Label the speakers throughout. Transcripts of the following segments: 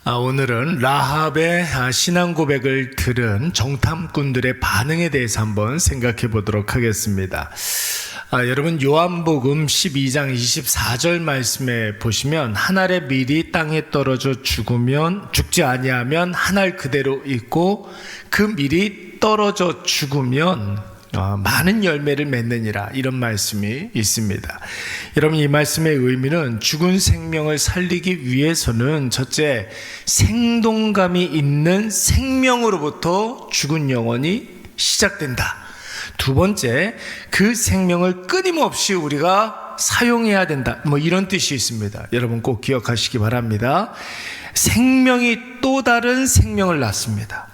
Speaker 1: 오늘은 라합의 신앙 고백을 들은 정탐꾼들의 반응에 대해서 한번 생각해 보도록 하겠습니다. 여러분, 요한복음 12장 24절 말씀에 보시면 한 알의 밀이 땅에 떨어져 죽지 아니하면 한 알 그대로 있고 그 밀이 떨어져 죽으면 많은 열매를 맺느니라, 이런 말씀이 있습니다. 여러분, 이 말씀의 의미는 죽은 생명을 살리기 위해서는 첫째, 생동감이 있는 생명으로부터 죽은 영혼이 시작된다. 두 번째, 그 생명을 끊임없이 우리가 사용해야 된다, 이런 뜻이 있습니다. 여러분 꼭 기억하시기 바랍니다. 생명이 또 다른 생명을 낳습니다.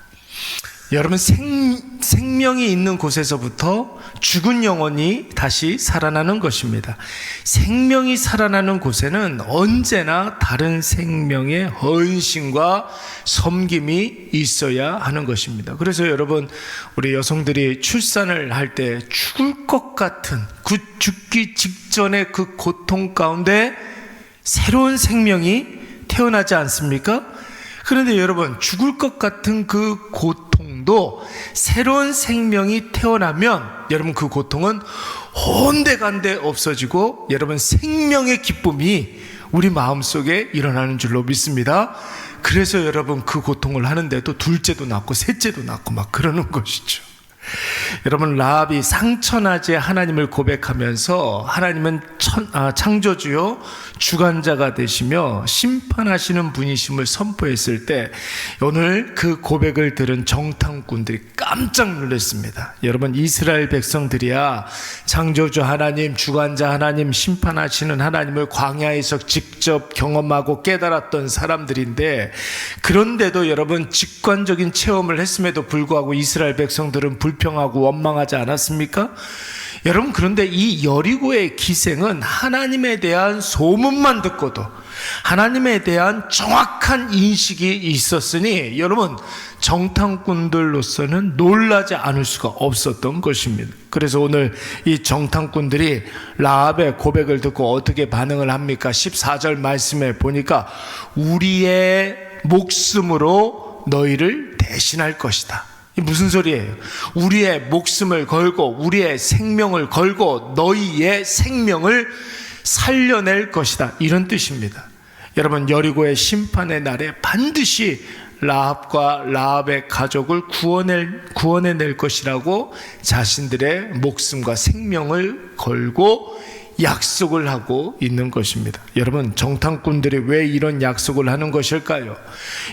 Speaker 1: 여러분, 생명이 있는 곳에서부터 죽은 영혼이 다시 살아나는 것입니다. 생명이 살아나는 곳에는 언제나 다른 생명의 헌신과 섬김이 있어야 하는 것입니다. 그래서 여러분, 우리 여성들이 출산을 할 때 죽을 것 같은 그 죽기 직전의 그 고통 가운데 새로운 생명이 태어나지 않습니까? 그런데 여러분, 죽을 것 같은 그 고통도 새로운 생명이 태어나면 여러분, 그 고통은 온데간데 없어지고 여러분, 생명의 기쁨이 우리 마음속에 일어나는 줄로 믿습니다. 그래서 여러분, 그 고통을 하는데도 둘째도 낳고 셋째도 낳고 막 그러는 것이죠. 여러분, 라합이 상처나지 하나님을 고백하면서 하나님은 창조주요 주관자가 되시며 심판하시는 분이심을 선포했을 때 오늘 그 고백을 들은 정탐꾼들이 깜짝 놀랐습니다. 여러분, 이스라엘 백성들이야 창조주 하나님, 주관자 하나님, 심판하시는 하나님을 광야에서 직접 경험하고 깨달았던 사람들인데, 그런데도 여러분, 직관적인 체험을 했음에도 불구하고 이스라엘 백성들은 불평하고 원망하지 않았습니까? 여러분, 그런데 이 여리고의 기생은 하나님에 대한 소문만 듣고도 하나님에 대한 정확한 인식이 있었으니 여러분, 정탐꾼들로서는 놀라지 않을 수가 없었던 것입니다. 그래서 오늘 이 정탐꾼들이 라합의 고백을 듣고 어떻게 반응을 합니까? 14절 말씀에 보니까 우리의 목숨으로 너희를 대신할 것이다. 무슨 소리예요? 우리의 목숨을 걸고 우리의 생명을 걸고 너희의 생명을 살려낼 것이다, 이런 뜻입니다. 여러분, 여리고의 심판의 날에 반드시 라합과 라합의 가족을 구원해낼 것이라고 자신들의 목숨과 생명을 걸고 약속을 하고 있는 것입니다. 여러분, 정탐꾼들이 왜 이런 약속을 하는 것일까요?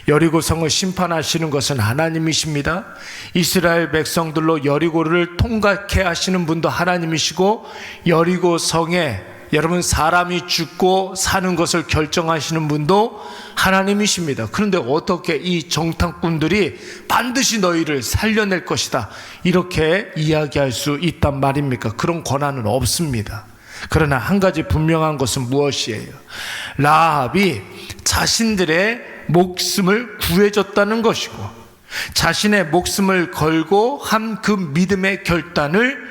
Speaker 1: 여리고성을 심판하시는 것은 하나님이십니다. 이스라엘 백성들로 여리고를 통과케 하시는 분도 하나님이시고, 여리고성에 여러분, 사람이 죽고 사는 것을 결정하시는 분도 하나님이십니다. 그런데 어떻게 이 정탐꾼들이 반드시 너희를 살려낼 것이다, 이렇게 이야기할 수 있단 말입니까? 그런 권한은 없습니다. 그러나 한 가지 분명한 것은 무엇이에요? 라합이 자신들의 목숨을 구해줬다는 것이고, 자신의 목숨을 걸고 한 그 믿음의 결단을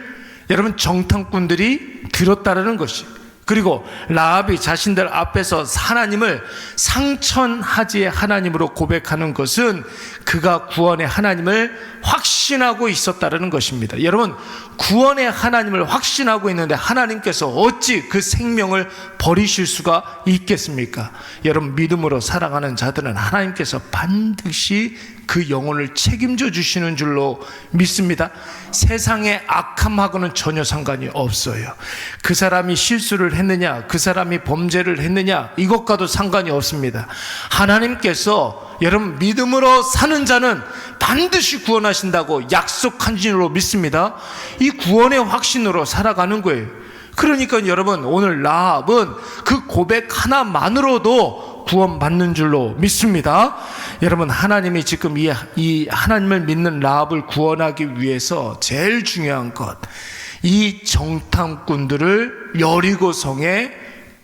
Speaker 1: 여러분, 정탐꾼들이 들었다는 것이에요. 그리고 라합이 자신들 앞에서 하나님을 상천하지의 하나님으로 고백하는 것은 그가 구원의 하나님을 확신하고 있었다는 것입니다. 여러분, 구원의 하나님을 확신하고 있는데 하나님께서 어찌 그 생명을 버리실 수가 있겠습니까? 여러분, 믿음으로 살아가는 자들은 하나님께서 반드시 그 영혼을 책임져 주시는 줄로 믿습니다. 세상의 악함하고는 전혀 상관이 없어요. 그 사람이 실수를 했느냐, 그 사람이 범죄를 했느냐, 이것과도 상관이 없습니다. 하나님께서 여러분, 믿음으로 사는 자는 반드시 구원하신다고 약속한 줄로 믿습니다. 이 구원의 확신으로 살아가는 거예요. 그러니까 여러분, 오늘 라합은 그 고백 하나만으로도 구원받는 줄로 믿습니다. 여러분, 하나님이 지금 이 하나님을 믿는 라합을 구원하기 위해서 제일 중요한 것, 이 정탐꾼들을 여리고성에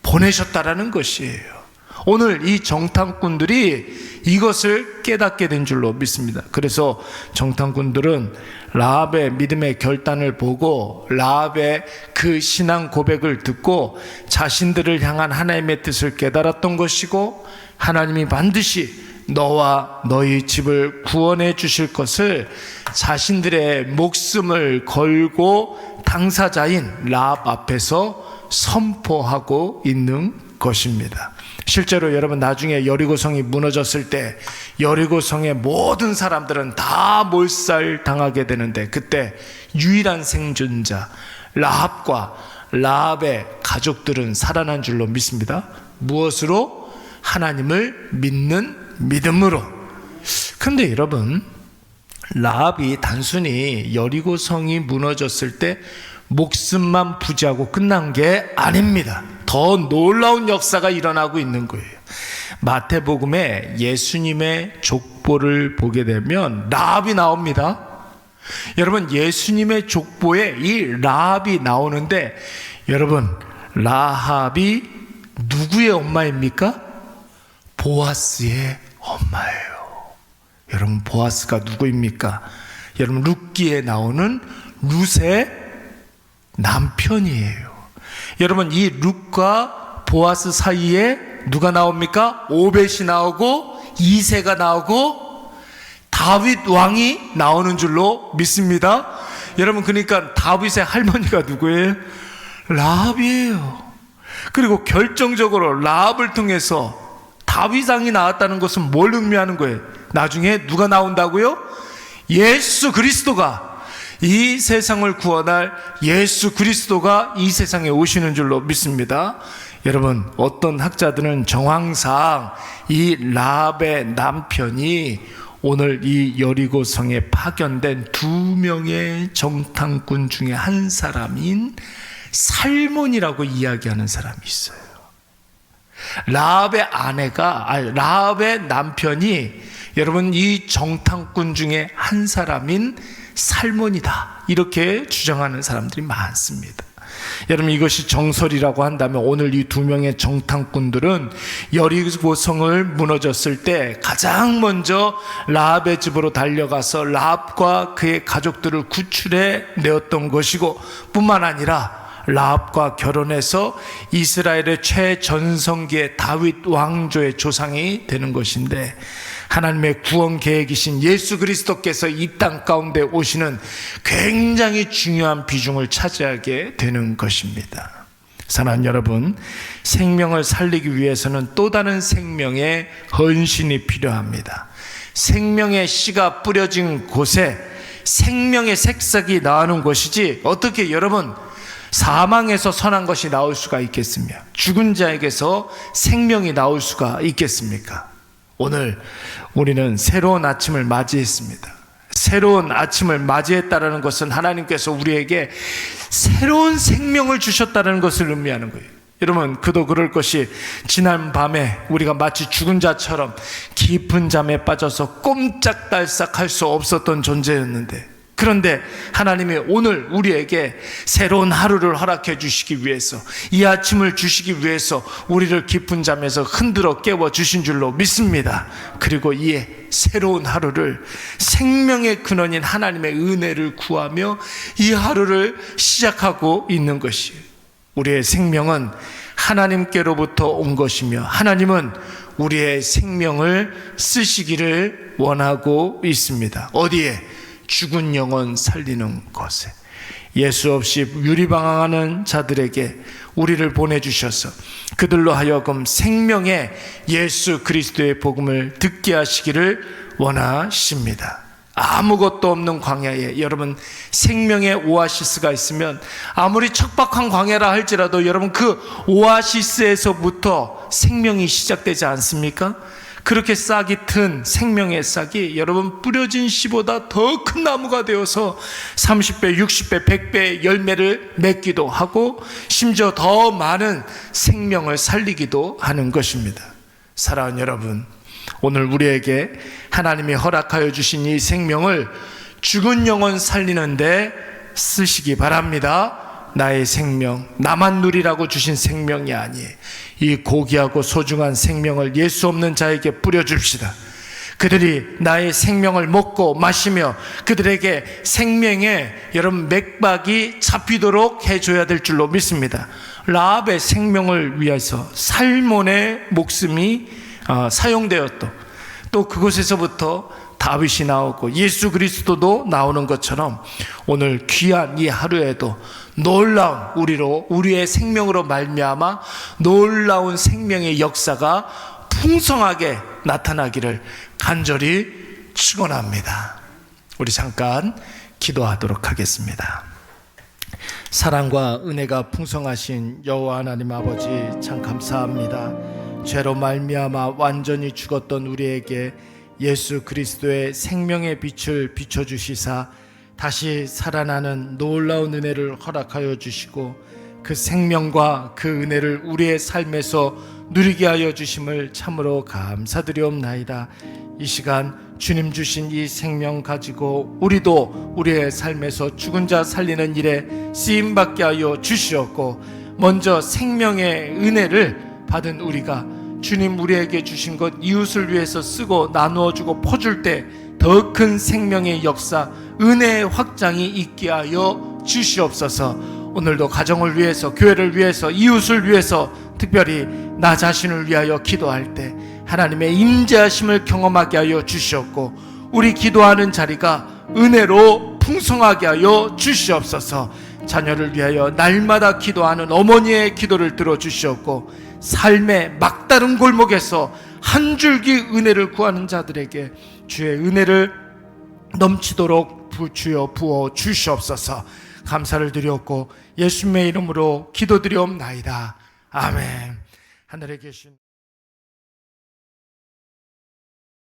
Speaker 1: 보내셨다라는 것이에요. 오늘 이 정탐꾼들이 이것을 깨닫게 된 줄로 믿습니다. 그래서 정탐꾼들은 라합의 믿음의 결단을 보고 라합의 그 신앙 고백을 듣고 자신들을 향한 하나님의 뜻을 깨달았던 것이고, 하나님이 반드시 너와 너희 집을 구원해 주실 것을 자신들의 목숨을 걸고 당사자인 라합 앞에서 선포하고 있는 것입니다. 실제로 여러분, 나중에 여리고성이 무너졌을 때 여리고성의 모든 사람들은 다 몰살당하게 되는데, 그때 유일한 생존자 라합과 라합의 가족들은 살아난 줄로 믿습니다. 무엇으로? 하나님을 믿는 믿음으로. 그런데 여러분, 라합이 단순히 여리고성이 무너졌을 때 목숨만 부지하고 끝난 게 아닙니다. 더 놀라운 역사가 일어나고 있는 거예요. 마태복음에 예수님의 족보를 보게 되면 라합이 나옵니다. 여러분, 예수님의 족보에 이 라합이 나오는데, 여러분, 라합이 누구의 엄마입니까? 보아스의 엄마예요. 여러분, 보아스가 누구입니까? 여러분, 룻기에 나오는 룻의 남편이에요. 여러분, 이 룻과 보아스 사이에 누가 나옵니까? 오벳이 나오고 이새가 나오고 다윗 왕이 나오는 줄로 믿습니다. 여러분, 그러니까 다윗의 할머니가 누구예요? 라합이에요. 그리고 결정적으로 라합을 통해서 다윗 왕이 나왔다는 것은 뭘 의미하는 거예요? 나중에 누가 나온다고요? 예수 그리스도가, 이 세상을 구원할 예수 그리스도가 이 세상에 오시는 줄로 믿습니다. 여러분, 어떤 학자들은 정황상 이 라합의 남편이 오늘 이 여리고성에 파견된 2명의 정탐꾼 중에 한 사람인 살몬이라고 이야기하는 사람이 있어요. 라합의 남편이 여러분, 이 정탐꾼 중에 한 사람인 살몬이다, 이렇게 주장하는 사람들이 많습니다. 여러분, 이것이 정설이라고 한다면 오늘 이 2명의 정탐꾼들은 여리고성을 무너졌을 때 가장 먼저 라합의 집으로 달려가서 라합과 그의 가족들을 구출해 내었던 것이고, 뿐만 아니라 라합과 결혼해서 이스라엘의 최전성기의 다윗 왕조의 조상이 되는 것인데, 하나님의 구원 계획이신 예수 그리스도께서 이 땅 가운데 오시는 굉장히 중요한 비중을 차지하게 되는 것입니다. 사랑하는 여러분, 생명을 살리기 위해서는 또 다른 생명의 헌신이 필요합니다. 생명의 씨가 뿌려진 곳에 생명의 새싹이 나오는 것이지, 어떻게 여러분, 사망에서 선한 것이 나올 수가 있겠으며 죽은 자에게서 생명이 나올 수가 있겠습니까? 오늘 우리는 새로운 아침을 맞이했습니다. 새로운 아침을 맞이했다는 것은 하나님께서 우리에게 새로운 생명을 주셨다는 것을 의미하는 거예요. 여러분, 그도 그럴 것이 지난 밤에 우리가 마치 죽은 자처럼 깊은 잠에 빠져서 꼼짝달싹 할 수 없었던 존재였는데, 그런데 하나님이 오늘 우리에게 새로운 하루를 허락해 주시기 위해서, 이 아침을 주시기 위해서 우리를 깊은 잠에서 흔들어 깨워 주신 줄로 믿습니다. 그리고 이 새로운 하루를 생명의 근원인 하나님의 은혜를 구하며 이 하루를 시작하고 있는 것이에요. 우리의 생명은 하나님께로부터 온 것이며, 하나님은 우리의 생명을 쓰시기를 원하고 있습니다. 어디에? 죽은 영혼 살리는 것에. 예수 없이 유리방황하는 자들에게 우리를 보내주셔서 그들로 하여금 생명의 예수 그리스도의 복음을 듣게 하시기를 원하십니다. 아무것도 없는 광야에 여러분, 생명의 오아시스가 있으면 아무리 척박한 광야라 할지라도 여러분, 그 오아시스에서부터 생명이 시작되지 않습니까? 그렇게 싹이 튼 생명의 싹이 여러분, 뿌려진 씨보다 더 큰 나무가 되어서 30배, 60배, 100배의 열매를 맺기도 하고, 심지어 더 많은 생명을 살리기도 하는 것입니다. 사랑하는 여러분, 오늘 우리에게 하나님이 허락하여 주신 이 생명을 죽은 영혼 살리는데 쓰시기 바랍니다. 나의 생명, 나만 누리라고 주신 생명이 아니에요. 이 고귀하고 소중한 생명을 예수 없는 자에게 뿌려줍시다. 그들이 나의 생명을 먹고 마시며 그들에게 생명의 여러분 맥박이 잡히도록 해줘야 될 줄로 믿습니다. 라합의 생명을 위해서 살몬의 목숨이 사용되었고, 또 그곳에서부터 다윗이 나오고 예수 그리스도도 나오는 것처럼 오늘 귀한 이 하루에도 놀라운 우리의 생명으로 말미암아 놀라운 생명의 역사가 풍성하게 나타나기를 간절히 축원합니다. 우리 잠깐 기도하도록 하겠습니다. 사랑과 은혜가 풍성하신 여호와 하나님 아버지, 참 감사합니다. 죄로 말미암아 완전히 죽었던 우리에게 예수 그리스도의 생명의 빛을 비춰주시사 다시 살아나는 놀라운 은혜를 허락하여 주시고, 그 생명과 그 은혜를 우리의 삶에서 누리게 하여 주심을 참으로 감사드리옵나이다. 이 시간 주님 주신 이 생명 가지고 우리도 우리의 삶에서 죽은 자 살리는 일에 쓰임받게 하여 주시었고, 먼저 생명의 은혜를 받은 우리가 주님 우리에게 주신 것 이웃을 위해서 쓰고 나누어 주고 퍼줄 때 더 큰 생명의 역사, 은혜의 확장이 있게 하여 주시옵소서. 오늘도 가정을 위해서, 교회를 위해서, 이웃을 위해서, 특별히 나 자신을 위하여 기도할 때 하나님의 임재하심을 경험하게 하여 주시옵고, 우리 기도하는 자리가 은혜로 풍성하게 하여 주시옵소서. 자녀를 위하여 날마다 기도하는 어머니의 기도를 들어주시옵고, 삶의 막다른 골목에서 한 줄기 은혜를 구하는 자들에게 주의 은혜를 넘치도록 주여 부어 주시옵소서. 감사를 드렸고 예수님의 이름으로 기도드리옵나이다. 아멘. 하늘에 계신